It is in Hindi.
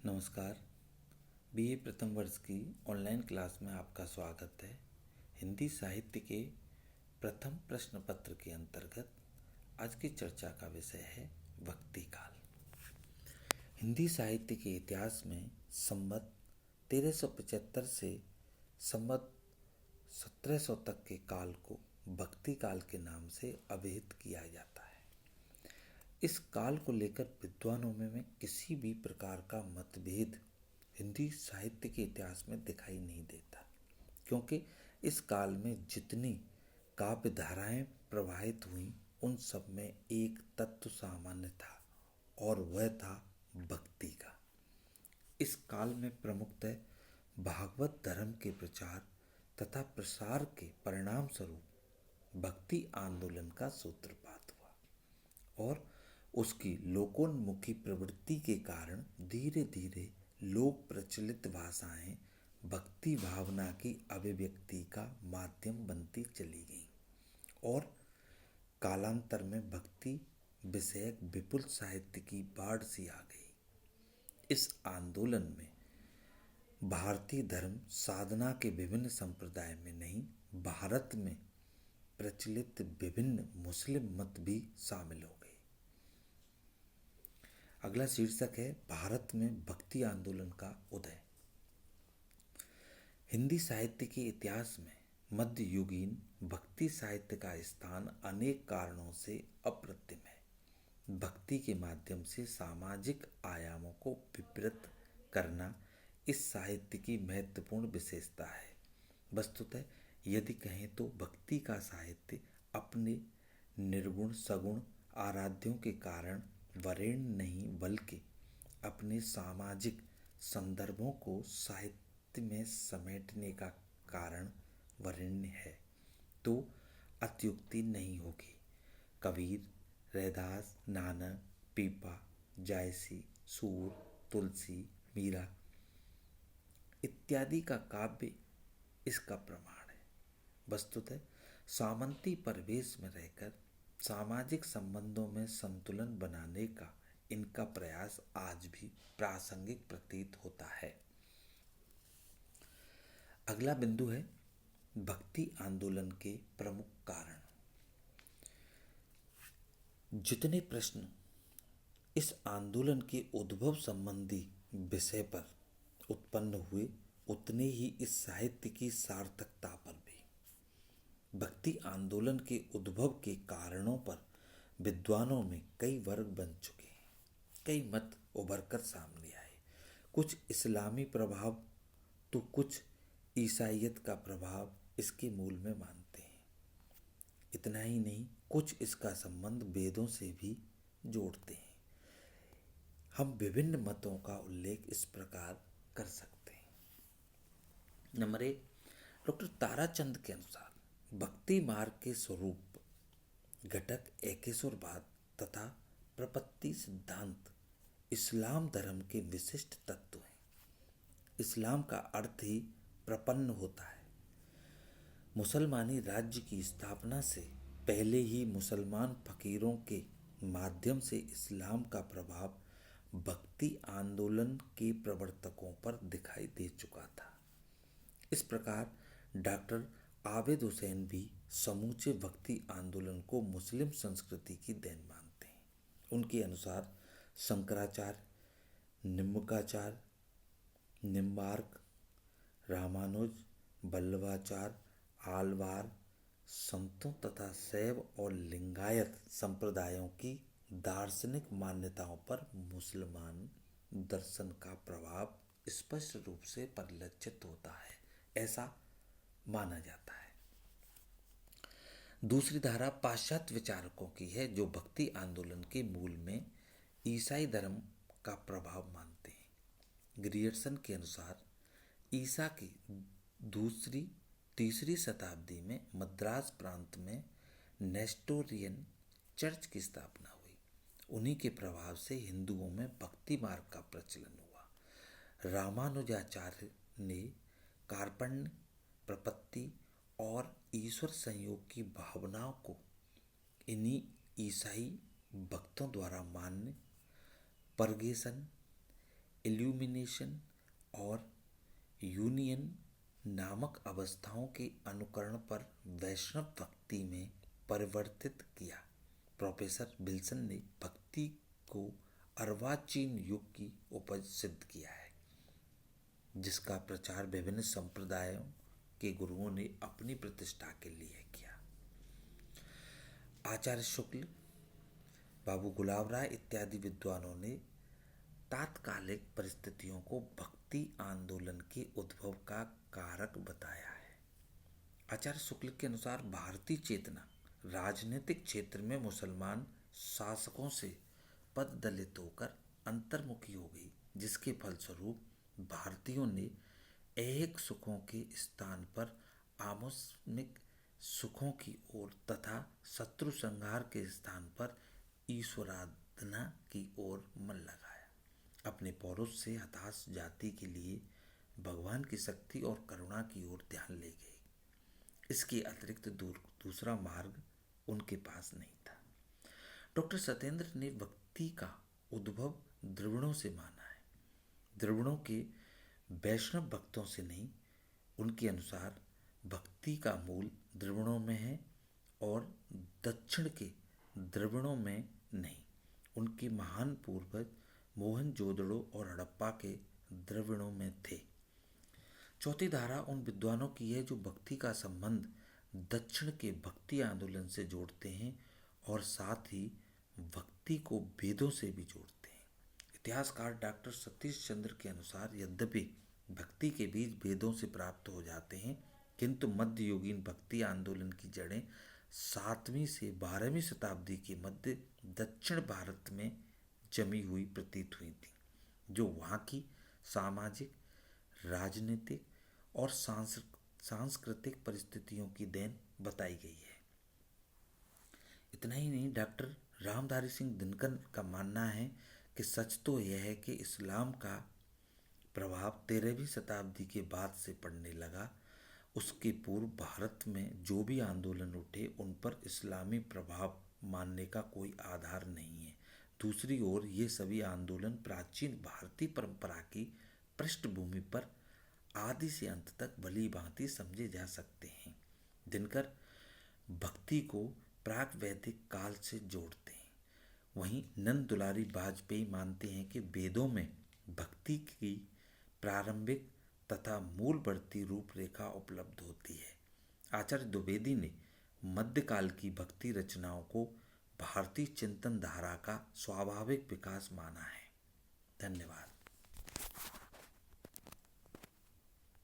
नमस्कार। बीए प्रथम वर्ष की ऑनलाइन क्लास में आपका स्वागत है। हिंदी साहित्य के प्रथम प्रश्न पत्र के अंतर्गत आज की चर्चा का विषय है भक्ति काल। हिंदी साहित्य के इतिहास में संवत 1375 से संवत 1700 तक के काल को भक्ति काल के नाम से अभिहित किया जाता है। इस काल को लेकर विद्वानों में किसी भी प्रकार का मतभेद हिंदी साहित्य के इतिहास में दिखाई नहीं देता, क्योंकि इस काल में जितनी काव्य धाराएं प्रवाहित हुई उन सब में एक तत्व सामान्य था और वह था भक्ति का। इस काल में प्रमुखतः भागवत धर्म के प्रचार तथा प्रसार के परिणाम स्वरूप भक्ति आंदोलन का सूत्रपात हुआ और उसकी लोकोन्मुखी प्रवृत्ति के कारण धीरे धीरे लोक प्रचलित भाषाएं भक्ति भावना की अभिव्यक्ति का माध्यम बनती चली गईं और कालांतर में भक्ति विषयक विपुल साहित्य की बाढ़ सी आ गई। इस आंदोलन में भारतीय धर्म साधना के विभिन्न संप्रदाय में नहीं, भारत में प्रचलित विभिन्न मुस्लिम मत भी शामिल हो गए। अगला शीर्षक है भारत में भक्ति आंदोलन का उदय। हिंदी साहित्य के इतिहास में मध्ययुगीन भक्ति साहित्य का स्थान अनेक कारणों से अप्रतिम है। भक्ति के माध्यम से सामाजिक आयामों को विवृत करना इस साहित्य की महत्वपूर्ण विशेषता है। वस्तुतः यदि कहें तो भक्ति का साहित्य अपने निर्गुण सगुण आराध्यों के कारण वरेण्य नहीं, बल्कि अपने सामाजिक संदर्भों को साहित्य में समेटने का कारण वरेण्य है, तो अत्युक्ति नहीं होगी। कबीर, रैदास, नानक, पीपा, जायसी, सूर, तुलसी, मीरा इत्यादि का काव्य इसका प्रमाण है। वस्तुतः सामंती परिवेश में रहकर सामाजिक संबंधों में संतुलन बनाने का इनका प्रयास आज भी प्रासंगिक प्रतीत होता है। अगला बिंदु है भक्ति आंदोलन के प्रमुख कारण। जितने प्रश्न इस आंदोलन के उद्भव संबंधी विषय पर उत्पन्न हुए, उतने ही इस साहित्य की सार्थकता पर भी। भक्ति आंदोलन के उद्भव के कारणों पर विद्वानों में कई वर्ग बन चुके हैं, कई मत उभरकर सामने आए। कुछ इस्लामी प्रभाव तो कुछ ईसाइयत का प्रभाव इसके मूल में मानते हैं। इतना ही नहीं, कुछ इसका संबंध वेदों से भी जोड़ते हैं। हम विभिन्न मतों का उल्लेख इस प्रकार कर सकते हैं। नंबर 1, डॉक्टर ताराचंद के अनुसार भक्ति मार्ग के स्वरूप, घटक, एकेश्वरवाद तथा प्रपत्ति सिद्धांत इस्लाम धर्म के विशिष्ट तत्व हैं। इस्लाम का अर्थ ही प्रपन्न होता है। मुसलमानी राज्य की स्थापना से पहले ही मुसलमान फकीरों के माध्यम से इस्लाम का प्रभाव भक्ति आंदोलन के प्रवर्तकों पर दिखाई दे चुका था। इस प्रकार डॉक्टर आबिद हुसैन भी समूचे भक्ति आंदोलन को मुस्लिम संस्कृति की देन मानते हैं। उनके अनुसार शंकराचार्य, निम्बकाचार्य, निम्बार्क, रामानुज, वल्लभाचार्य, आलवार संतों तथा शैव और लिंगायत संप्रदायों की दार्शनिक मान्यताओं पर मुसलमान दर्शन का प्रभाव स्पष्ट रूप से परिलक्षित होता है, ऐसा माना जाता है। दूसरी धारा पाश्चात्य विचारकों की है, जो भक्ति आंदोलन के मूल में ईसाई धर्म का प्रभाव मानते हैं। ग्रियर्सन के अनुसार ईसा की दूसरी तीसरी शताब्दी में मद्रास प्रांत में नेस्टोरियन चर्च की स्थापना हुई। उन्हीं के प्रभाव से हिंदुओं में भक्ति मार्ग का प्रचलन हुआ। रामानुजाचार्य ने कार्पण्य, प्रपत्ति और ईश्वर संयोग की भावनाओं को इन्हीं ईसाई भक्तों द्वारा मान्य परगेसन इल्यूमिनेशन और यूनियन नामक अवस्थाओं के अनुकरण पर वैष्णव भक्ति में परिवर्तित किया। प्रोफेसर विल्सन ने भक्ति को अर्वाचीन युग की उपज सिद्ध किया है, जिसका प्रचार विभिन्न संप्रदायों के गुरुओं ने अपनी प्रतिष्ठा के लिए किया। आचार्य शुक्ल, बाबू गुलाब राय इत्यादि विद्वानों ने तात्कालिक परिस्थितियों को भक्ति आंदोलन के उद्भव का कारक बताया है। आचार्य शुक्ल के अनुसार भारतीय चेतना राजनीतिक क्षेत्र में मुसलमान शासकों से पददलित होकर अंतर्मुखी हो गई, जिसके फलस्वरूप भारतीयों ने ऐहिक सुखों के स्थान पर आमुष्मिक सुखों की ओर तथा शत्रु संहार के स्थान पर ईश्वराराधना की ओर मन लगाया। अपने पौरुष से हताश जाति के लिए भगवान की शक्ति और करुणा की ओर ध्यान ले गए। इसके अतिरिक्त दूसरा मार्ग उनके पास नहीं था। डॉक्टर सत्येंद्र ने भक्ति का उद्भव द्रविड़ों से माना है, द्रविड़ों के वैष्णव भक्तों से नहीं। उनके अनुसार भक्ति का मूल द्रविड़ों में है और दक्षिण के द्रविड़ों में नहीं। उनके महान पूर्वज मोहनजोदड़ो और हड़प्पा के द्रविड़ों में थे। चौथी धारा उन विद्वानों की है जो भक्ति का संबंध दक्षिण के भक्ति आंदोलन से जोड़ते हैं और साथ ही भक्ति को वेदों से भी जोड़ते हैं। इतिहासकार डॉक्टर सतीश चंद्र के अनुसार यद्यपि भक्ति के बीज वेदों से प्राप्त हो जाते हैं, किंतु मध्ययुगीन भक्ति आंदोलन की जड़ें 7वीं से 12वीं शताब्दी के मध्य दक्षिण भारत में जमी हुई प्रतीत हुई थी, जो वहाँ की सामाजिक, राजनीतिक और सांस्कृतिक परिस्थितियों की देन बताई गई है। इतना ही नहीं, डॉक्टर रामधारी सिंह दिनकर का मानना है कि सच तो यह है कि इस्लाम का प्रभाव 13वीं शताब्दी के बाद से पड़ने लगा। उसके पूर्व भारत में जो भी आंदोलन उठे उन पर इस्लामी प्रभाव मानने का कोई आधार नहीं है। दूसरी ओर ये सभी आंदोलन प्राचीन भारतीय परंपरा की पृष्ठभूमि पर आदि से अंत तक भली भांति समझे जा सकते हैं। दिनकर भक्ति को प्राक वैदिक काल से जोड़ते हैं। वहीं नंद दुलारी वाजपेयी मानते हैं कि वेदों में भक्ति की प्रारंभिक तथा मूल बढ़ती रूपरेखा उपलब्ध होती है। आचार्य द्विवेदी ने मध्यकाल की भक्ति रचनाओं को भारतीय चिंतन धारा का स्वाभाविक विकास माना है। धन्यवाद।